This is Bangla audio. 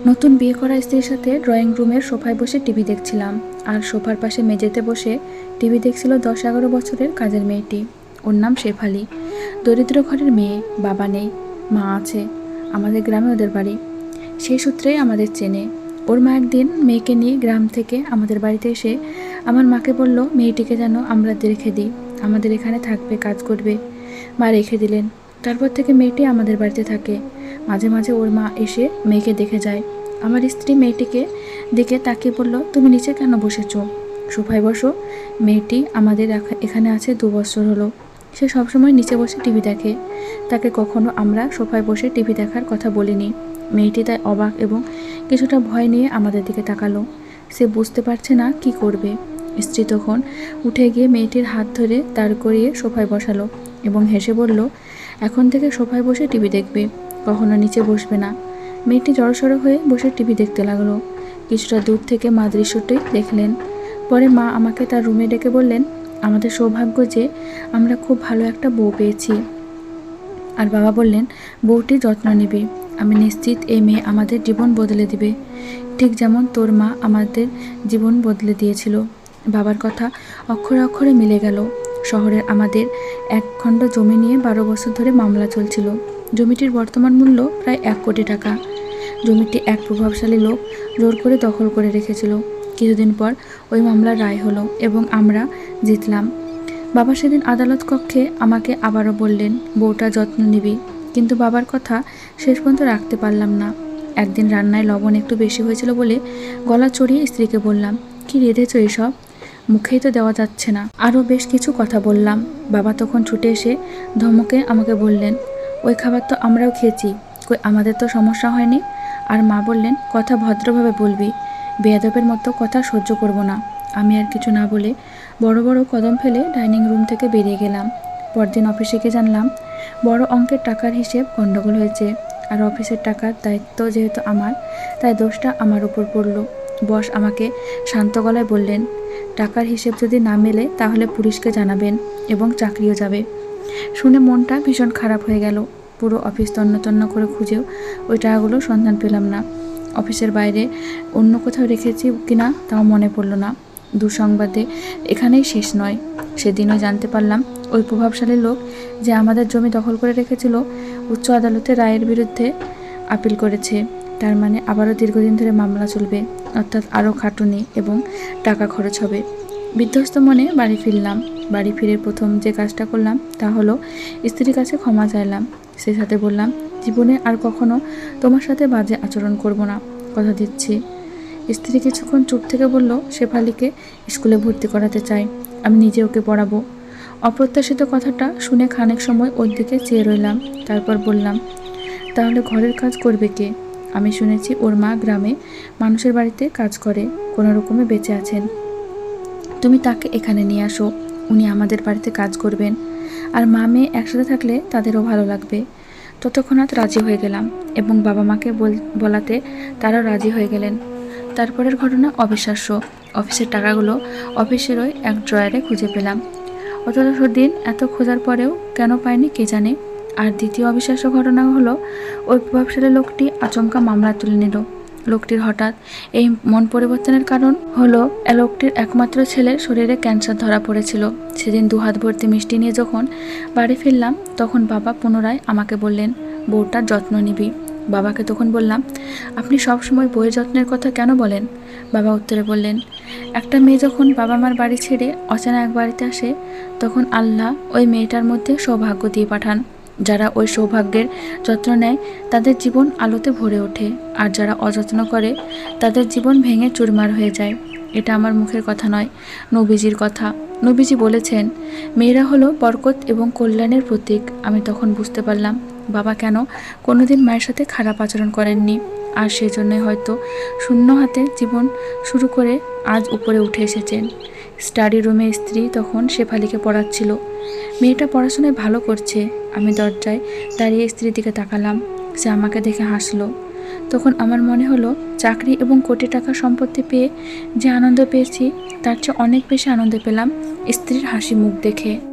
নতুন বিয়ে করা স্ত্রীর সাথে ড্রয়িং রুমের সোফায় বসে টিভি দেখছিলাম, আর সোফার পাশে মেঝেতে বসে টিভি দেখছিল 10-11 বছরের কাজের মেয়েটি। ওর নাম শেফালি। দরিদ্র ঘরের মেয়ে, বাবা নেই, মা আছে। আমাদের গ্রামে ওদের বাড়ি, সেই সূত্রেই আমাদের চেনে। ওর মা একদিন মেয়েকে নিয়ে গ্রাম থেকে আমাদের বাড়িতে এসে আমার মাকে বলল মেয়েটিকে যেন আমরা রেখে দিই, আমাদের এখানে থাকবে, কাজ করবে। মা রেখে দিলেন। তারপর থেকে মেয়েটি আমাদের বাড়িতে থাকে। মাঝে মাঝে ওর মা এসে মেয়েকে দেখে যায়। আমার স্ত্রী মেয়েটিকে দিকে তাকিয়ে বলল, তুমি নিচে কেন বসেছ? সোফায় বসো। মেয়েটি আমাদের এখানে আছে 2 বছর হলো। সে সবসময় নিচে বসে টিভি দেখে। তাকে কখনো আমরা সোফায় বসে টিভি দেখার কথা বলিনি। মেয়েটি তাই অবাক এবং কিছুটা ভয় নিয়ে আমাদের দিকে তাকালো। সে বুঝতে পারছে না কি করবে। স্ত্রী তখন উঠে গিয়ে মেয়েটির হাত ধরে দাঁড় করিয়ে সোফায় বসালো এবং হেসে বলল, এখন থেকে সোফায় বসে টিভি দেখবে, কখনো নিচে বসবে না। মেয়েটি জড়সড় হয়ে বসে টিভি দেখতে লাগলো। কিছুটা দূর থেকে মা দৃশ্যটি দেখলেন। পরে মা আমাকে তার রুমে ডেকে বললেন, আমাদের সৌভাগ্য যে আমরা খুব ভালো একটা বউ পেয়েছি। আর বাবা বললেন, বউটি যত্ন নিবি। আমি নিশ্চিত এই মেয়ে আমাদের জীবন বদলে দিবে, ঠিক যেমন তোর মা আমাদের জীবন বদলে দিয়েছিল। বাবার কথা অক্ষরে অক্ষরে মিলে গেল। শহরের আমাদের 1 খণ্ড জমি নিয়ে 12 বছর ধরে মামলা চলছিল। জমিটির বর্তমান মূল্য প্রায় 1 কোটি টাকা। জমিটি এক প্রভাবশালী লোক জোর করে দখল করে রেখেছিল। কিছুদিন পর ওই মামলার রায় হলো এবং আমরা জিতলাম। বাবা সেদিন আদালত কক্ষে আমাকে আবারও বললেন, বউটা যত্ন নিবি। কিন্তু বাবার কথা শেষ পর্যন্ত রাখতে পারলাম না। একদিন রান্নায় লবণ একটু বেশি হয়েছিল বলে গলা চড়িয়ে স্ত্রীকে বললাম, কি রেঁধেছ এসব? মুখেই তো দেওয়া যাচ্ছে না। আরও বেশ কিছু কথা বললাম। বাবা তখন ছুটে এসে ধমকে আমাকে বললেন, ওই খাবার তো আমরাও খেয়েছি, কই আমাদের তো সমস্যা হয়নি। আর মা বললেন, কথা ভদ্রভাবে বলবি, বেয়াদবের মতো কথা সহ্য করব না। আমি আর কিছু না বলে বড় বড় কদম ফেলে ডাইনিং রুম থেকে বেরিয়ে গেলাম। পরদিন অফিসে গিয়ে জানলাম বড় অঙ্কের টাকার হিসেব গণ্ডগোল হয়েছে, আর অফিসের টাকার দায়িত্ব যেহেতু আমার, তাই দোষটা আমার উপর পড়ল। বস আমাকে শান্ত গলায় বললেন, টাকার হিসেব যদি না মেলে তাহলে পুলিশকে জানাবেন এবং চাকরিও যাবে। শুনে মনটা ভীষণ খারাপ হয়ে গেল। পুরো অফিস তন্ন তন্ন করে খুঁজেও ওই টাকাগুলো সন্ধান পেলাম না। অফিসের বাইরে অন্য কোথাও রেখেছি কিনা তাও মনে পড়ল না। দুঃসংবাদে এখানেই শেষ নয়। সেদিনও জানতে পারলাম ওই প্রভাবশালী লোক যে আমাদের জমি দখল করে রেখেছিল উচ্চ আদালতে রায়ের বিরুদ্ধে আপিল করেছে। তার মানে আবারও দীর্ঘদিন ধরে মামলা চলবে, অর্থাৎ আরও খাটুনি এবং টাকা খরচ হবে। বিধ্বস্ত মনে বাড়ি ফিরলাম। বাড়ি ফিরে প্রথম যে কাজটা করলাম তা হলো স্ত্রীর কাছে ক্ষমা চাইলাম। সেই সাথে বললাম, জীবনে আর কখনো তোমার সাথে বাজে আচরণ করব না, কথা দিচ্ছি। স্ত্রী কিছুক্ষণ চুপ থেকে বলল, শেফালিকে স্কুলে ভর্তি করাতে চাই, আমি নিজে ওকে পড়াবো। অপ্রত্যাশিত কথাটা শুনে খানিক সময় ওর দিকে চেয়ে রইলাম। তারপর বললাম, তাহলে ঘরের কাজ করবে কে? আমি শুনেছি ওর মা গ্রামে মানুষের বাড়িতে কাজ করে, কোনো রকমে বেঁচে আছেন। তুমি তাকে এখানে নিয়ে আসো, উনি আমাদের বাড়িতে কাজ করবেন। আর মা মেয়ে একসাথে থাকলে তাদেরও ভালো লাগবে। ততক্ষণাৎ রাজি হয়ে গেলাম এবং বাবা মাকে বলাতে তারাও রাজি হয়ে গেলেন। তারপরের ঘটনা অবিশ্বাস্য। অফিসের টাকাগুলো অফিসেরই এক ড্রয়ারে খুঁজে পেলাম। অথচ দিন এত খোঁজার পরেও কেন পাইনি কে জানে। আর দ্বিতীয় অবিশ্বাস্য ঘটনা হলো, ওই প্রভাবশালী লোকটি আচমকা মামলা তুলে নিল। লোকটির হঠাৎ এই মন পরিবর্তনের কারণ হলো, লোকটির একমাত্র ছেলের শরীরে ক্যান্সার ধরা পড়েছিল। সেদিন 2 হাত ভর্তি মিষ্টি নিয়ে যখন বাড়ি ফিরলাম তখন বাবা পুনরায় আমাকে বললেন, বউটার যত্ন নিবি। বাবাকে তখন বললাম, আপনি সব সময় বউয়ের যত্নের কথা কেন বলেন? বাবা উত্তরে বললেন, একটা মেয়ে যখন বাবা মার বাড়ি ছেড়ে অচেনা এক বাড়িতে আসে তখন আল্লাহ ওই মেয়েটার মধ্যে সৌভাগ্য দিয়ে পাঠান। যারা ওই সৌভাগ্যের যত্ন নেয় তাদের জীবন আলোতে ভরে ওঠে, আর যারা অযত্ন করে তাদের জীবন ভেঙে চুরমার হয়ে যায়। এটা আমার মুখের কথা নয়, নবীজির কথা। নবীজি বলেছেন, মেয়েরা হলো বরকত এবং কল্যাণের প্রতীক। আমি তখন বুঝতে পারলাম বাবা কেন কোনোদিন মায়ের সাথে খারাপ আচরণ করেননি, আর সেজন্যই হয়তো শূন্য হাতে জীবন শুরু করে আজ উপরে উঠে এসেছেন। স্টাডি রুমে স্ত্রী তখন শেফালিকে পড়াচ্ছিল। মেয়েটা পড়াশোনায় ভালো করছে। আমি দরজায় দাঁড়িয়ে স্ত্রীর দিকে তাকালাম। সে আমাকে দেখে হাসলো। তখন আমার মনে হলো, চাকরি এবং কোটি টাকা সম্পত্তি পেয়ে যে আনন্দ পেয়েছি তার চেয়ে অনেক বেশি আনন্দ পেলাম স্ত্রীর হাসি মুখ দেখে।